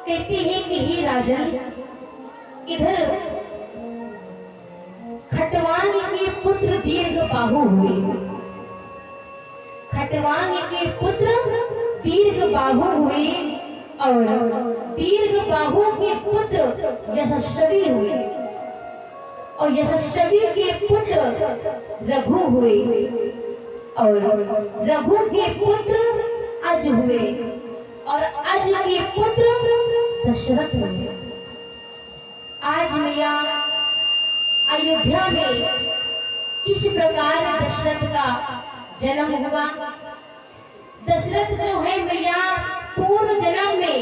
कहते हैं कि हे राजन, इधर खटवांग के पुत्र दीर्घबाहु हुए। खटवांग के पुत्र दीर्घबाहु हुए और दीर्घबाहु के पुत्र यशस्वी हुए और यशस्वी के पुत्र रघु हुए और रघु के पुत्र अज हुए और अज के पुत्र दशरथ हुए। आज मैया अयोध्या में किस प्रकार दशरथ का जन्म हुआ। दशरथ जो है मैया पूर्व जन्म में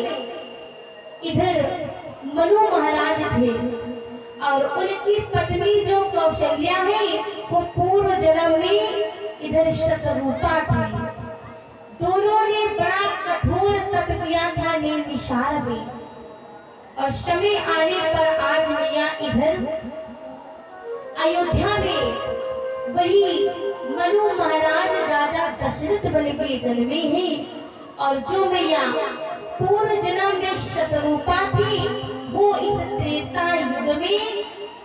इधर मनु महाराज थे और उनकी पत्नी जो कौशल्या है वो पूर्व जन्म में इधर शतरूपा थी। दोनों ने बड़ा कठोर तप किया था निर्विचार में और समय आने पर आज मैया इधर अयोध्या में वही मनु महाराज राजा दशरथ बन के जन्मे हैं और जो मैया पूर्व जन्म में शतरूपा थी वो इस त्रेता युग में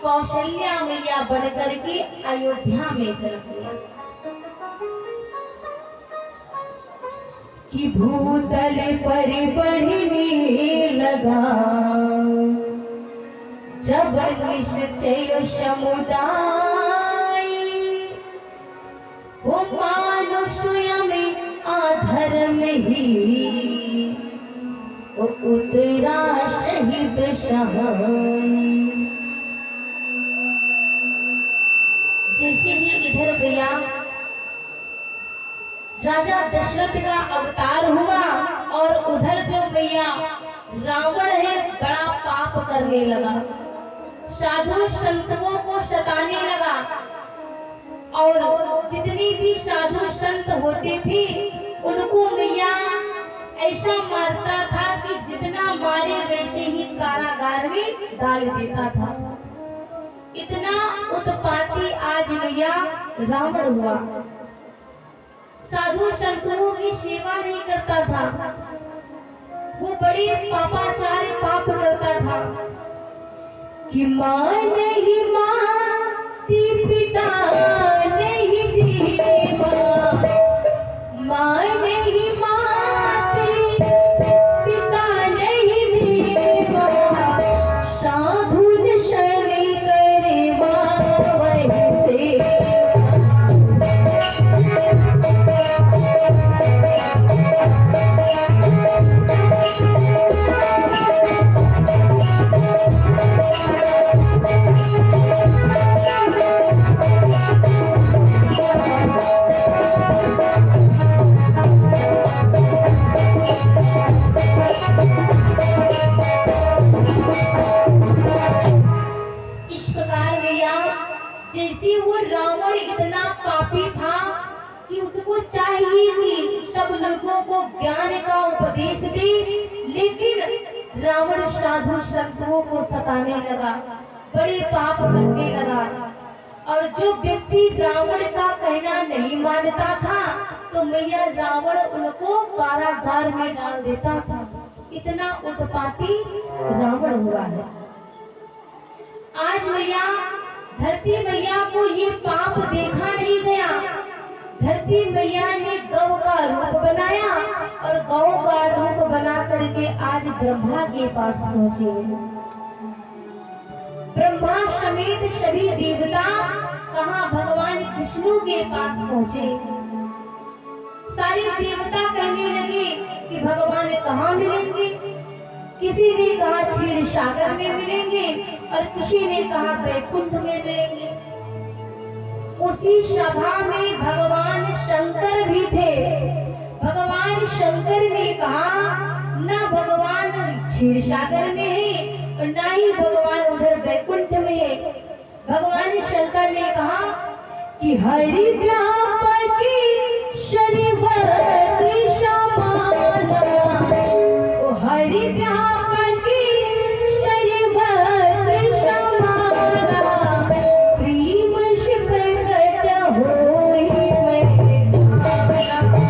कौशल्या मैया बन करके अयोध्या में जन्म लिया। कि भूतल पर बढ़ने लगा जब निश्चय समुदाय, वो मानो स्वयं आधर्म ही वो उतरा शहीद शहान। जैसे ही इधर भैया राजा दशरथ का अवतार हुआ और उधर जो भैया रावण है बड़ा पाप करने लगा, साधु संतों को सताने लगा और जितनी भी साधु संत होते थे उनको मैया ऐसा मारता था कि जितना मारे वैसे ही कारागार में डाल देता था। इतना उत्पाती आज मैया रावण हुआ। साधु संतों की सेवा नहीं करता था, वो बड़े पापाचार्य पाप करता था कि माँ नहीं मानती पिता नहीं देवा, माँ नहीं मानती पिता नहीं देवा, साधु शनि करे वैसे। इस प्रकार भैया जैसे वो रावण इतना पापी था कि उसको चाहिए कि सब लोगों को ज्ञान का उपदेश दे, लेकिन रावण साधु संतों को सताने लगा, बड़े पाप करने लगा और जो व्यक्ति रावण का कहना नहीं मानता था तो मैया रावण उनको कारागार में डाल देता था। इतना उत्पाती रावण हुआ है। आज मैया धरती मैया को ये पाप देखा नहीं गया। धरती मैया ने गौ का रूप बनाया और गौ का रूप बना करके आज ब्रह्मा के पास पहुंचे। ब्रह्मा समेत सभी देवता कहाँ भगवान विष्णु के पास पहुंचे। सारे देवता कहने लगे कि भगवान कहाँ मिलेंगे। किसी ने कहा क्षीर सागर में मिलेंगे और किसी ने कहा वैकुंठ में मिलेंगे। उसी सभा में भगवान शंकर भी थे। भगवान शंकर ने कहा ना भगवान क्षीर सागर में है और ना ही भगवान उधर वैकुंठ में है। भगवान शंकर ने कहा कि हरि व्यापकी शरीवती समाना, ओ हरि व्यापकी शरीवती समाना, प्रेम से प्रकट होई मैं जाना।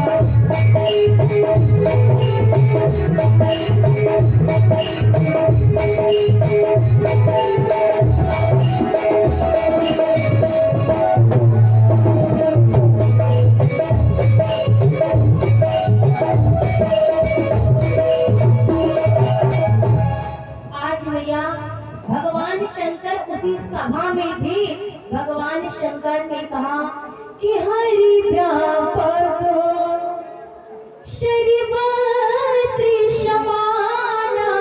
आज भैया भगवान शंकर उसी सभा में थे। भगवान शंकर ने कहा कि हरि व्यापक शरीबत समाना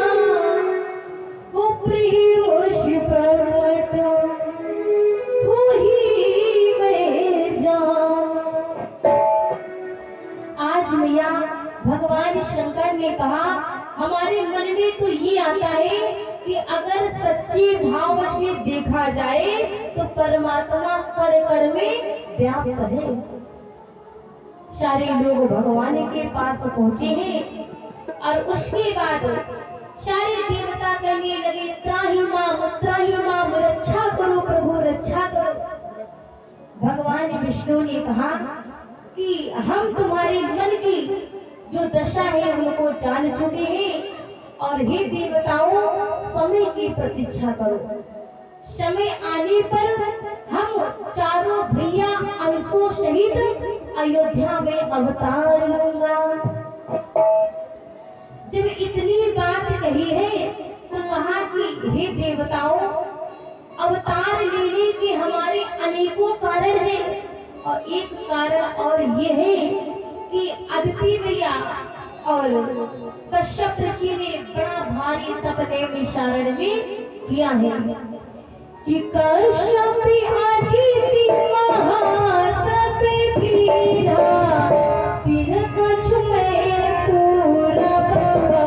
वो प्रेमश प्रकट होई में जान। आज भैया भगवान शंकर ने कहा हमारे मन में तो ये आता है कि अगर सच्चे भाव से देखा जाए तो परमात्मा कण कण में व्याप्त है। सारे लोग भगवान के पास पहुंचे हैं और उसके बाद सारे देवता कहने लगे त्राहि माम रक्षा करो प्रभु रक्षा करो। भगवान विष्णु ने कहा कि हम तुम्हारे मन की जो दशा है उनको जान चुके हैं और हे देवताओं समय की प्रतीक्षा करो। समय आने पर हम चारों भैया अंशों सहित अयोध्या में अवतार लूंगा। जब इतनी बात कही है तो कहा कि हे देवताओं अवतार लेने के हमारे अनेकों कारण हैं और एक कारण और ये है कि अदिति मैया और कश्यप ऋषि ने बड़ा भारी तपने में शरण में किया है कि कश्यप अदिति महातप कीरा तीन कछ में पूरा पर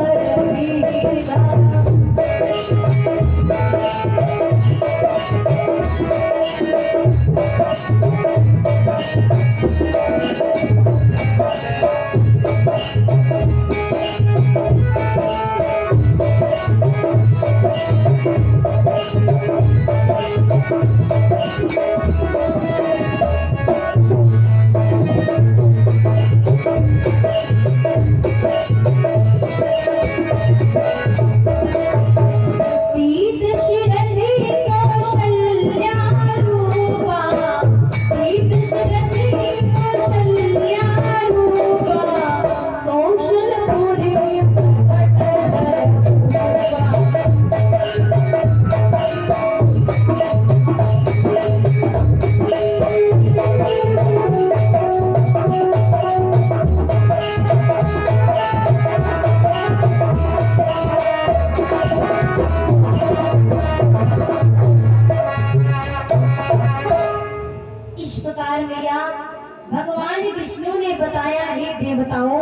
भगवान विष्णु ने बताया हे देवताओं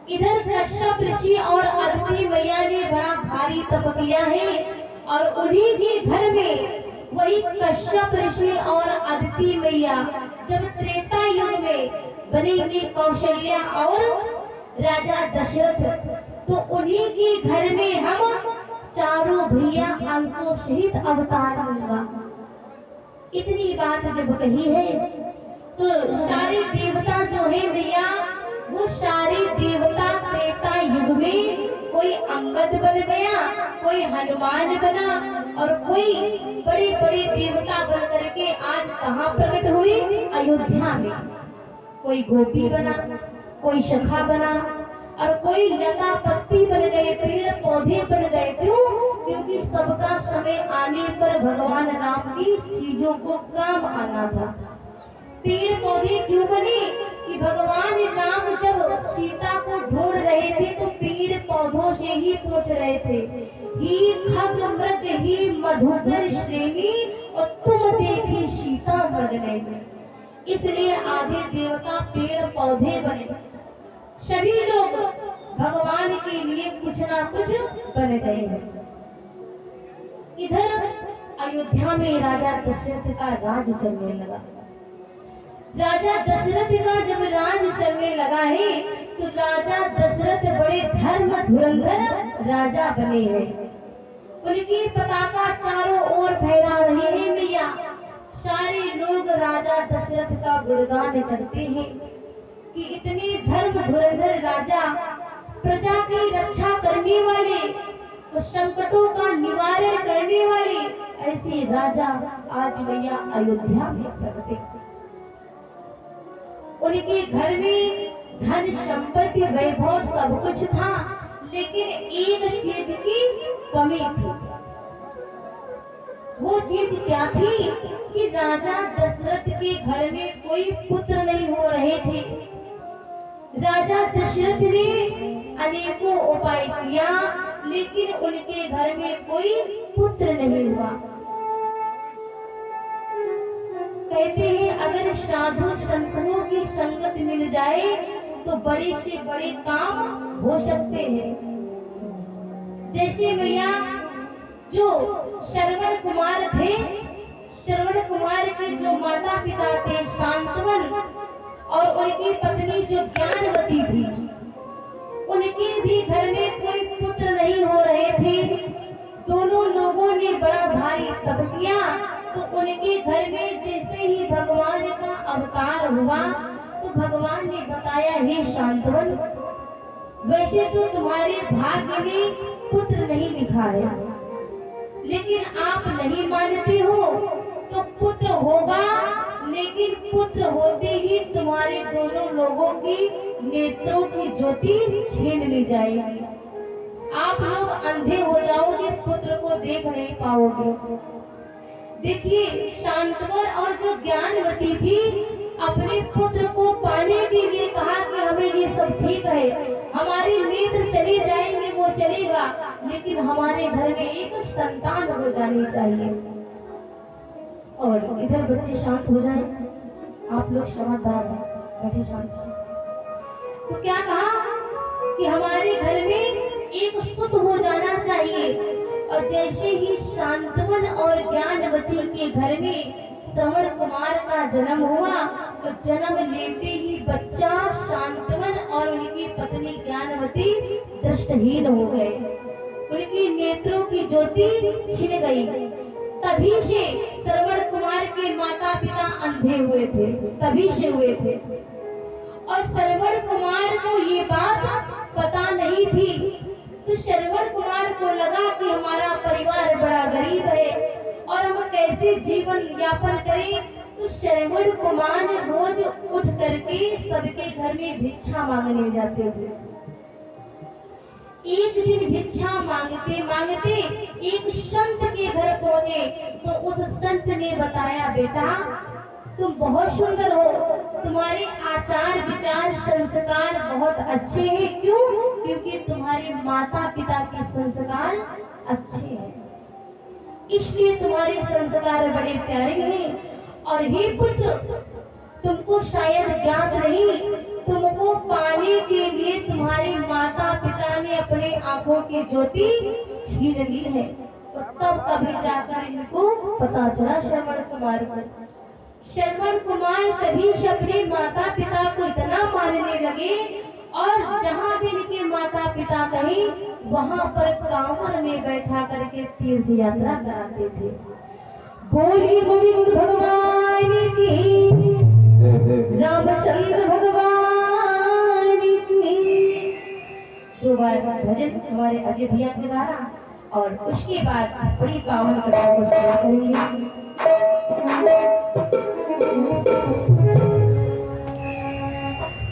इधर कश्यप ऋषि और अदिति मैया ने बड़ा भारी तप किया है और उन्हीं के घर में वही कश्यप ऋषि और अदिति मैया जब त्रेता युग में बनेंगे कौशल्या और राजा दशरथ तो उन्हीं के घर में हम चारों भैया अंशों सहित अवतार होगा। इतनी बात जब कही है तो सारे देवता जो है भैया वो सारे देवता त्रेता युग में कोई अंगद बन गया, कोई हनुमान बना और कोई बड़े बड़े देवता बन करके आज कहाँ प्रकट हुए? अयोध्या में। कोई गोपी बना, कोई शखा बना और कोई लता पत्ती बन गए, पेड़ पौधे बन गए। क्यों? क्योंकि सबका समय आने पर भगवान राम की चीजों को काम आना था। पेड़ पौधे क्यों बने? कि भगवान राम जब सीता को ढूंढ रहे थे तो पेड़ पौधों से ही पूछ रहे थे ही खग मृग ही मधुकर श्रेणी और तुम देखी सीता मर गए। इसलिए आधे देवता पेड़ पौधे बने, सभी लोग भगवान के लिए कुछ ना कुछ बन गए हैं। इधर अयोध्या में राजा दशरथ का राज चलने लगा। राजा दशरथ का जब राज चलने लगा है तो राजा दशरथ बड़े धर्म धुरंधर राजा बने हैं। उनकी पताका चारों ओर फहरा रहे हैं भैया। सारे लोग राजा दशरथ का गुणगान करते हैं कि इतने धर्म धुरंधर राजा, प्रजा की रक्षा करने वाले, उस संकटों का निवारण करने वाले ऐसे राजा आज भैया अयोध्या में प्रकटे। उनके घर में धन संपत्ति वैभव सब कुछ था, लेकिन एक चीज की कमी थी। वो चीज क्या थी कि राजा दशरथ के घर में कोई पुत्र नहीं हो रहे थे। राजा दशरथ ने अनेकों उपाय किया, लेकिन उनके घर में कोई पुत्र नहीं हुआ। कहते हैं अगर साधु संतों की संगत मिल जाए तो बड़े से बड़े काम हो सकते हैं। जैसे भैया जो श्रवण कुमार थे, श्रवण कुमार के जो माता पिता थे शांतवन और उनकी पत्नी जो ज्ञानवती थी, उनके भी घर में कोई पुत्र नहीं हो रहे थे। दोनों लोगों ने बड़ा भारी तप किया, तो उनके घर में जैसे ही भगवान का अवतार हुआ तो भगवान ने बताया, हे शांतवन, वैसे तो तुम्हारे भाग्य में पुत्र नहीं लिखा है, लेकिन आप नहीं मानते हो तो पुत्र होगा, लेकिन पुत्र होते ही तुम्हारे दोनों लोगों की नेत्रों की ज्योति छीन ली जाएगी। आप लोग अंधे हो जाओगे, पुत्र को देख नहीं पाओगे। देखिए शांतवर और जो ज्ञानवती थी, अपने पुत्र को पाने के लिए कहा कि हमें ये सब ठीक है, हमारी नेत्र चली जाएंगे वो चलेगा, लेकिन हमारे घर में एक संतान हो जानी चाहिए। और इधर बच्चे शांत हो जाएं, आप लोग समझदार हैं, बैठे शांत से। तो क्या कहा कि हमारे घर में एक सुत हो जाना चाहिए। और जैसे ही शांतवन और ज्ञानवती के घर में श्रवण कुमार का जन्म हुआ, तो जन्म लेते ही बच्चा शांतवन और उनकी पत्नी ज्ञानवती दृष्टिहीन हो गए, उनकी नेत्रों की ज्योति छिन गई। तभी से श्रवण कुमार के माता पिता अंधे हुए थे, तभी से हुए थे। और श्रवण कुमार को ये बात पता नहीं थी, तो श्रवण कुमार को लगा कि हमारा परिवार बड़ा गरीब है और हम कैसे जीवन यापन करें। तो श्रवण कुमार रोज उठ करके सबके घर में भिक्षा मांगने जाते थे। एक दिन भिक्षा मांगते मांगते एक संत के घर पहुंचे, तो उस संत ने बताया, बेटा तुम बहुत सुंदर हो, तुम्हारे आचार विचार संस्कार बहुत अच्छे हैं। क्यों? क्योंकि तुम्हारे माता पिता के संस्कार अच्छे हैं, इसलिए तुम्हारे संस्कार बड़े प्यारे हैं। और हे पुत्र, तुमको शायद ज्ञात नहीं, तुमको पाने के लिए तुम्हारे माता पिता ने अपने आंखों की ज्योति छीन ली है। तो तब कभी जाकर इनको पता चला श्रवण कुमार को। श्रवण कुमार तभी से अपने माता पिता को इतना मानने लगे, और जहाँ भी इनके माता पिता कहीं वहाँ पर कांवर में बैठा करके तीर्थ यात्रा कराते थे। बोली गोविंद भगवान की, रामचंद्र भगवान की। दो बार भजन हमारे अजय भैया के द्वारा, और उसके बाद बड़ी पावन कथा को करेंगे।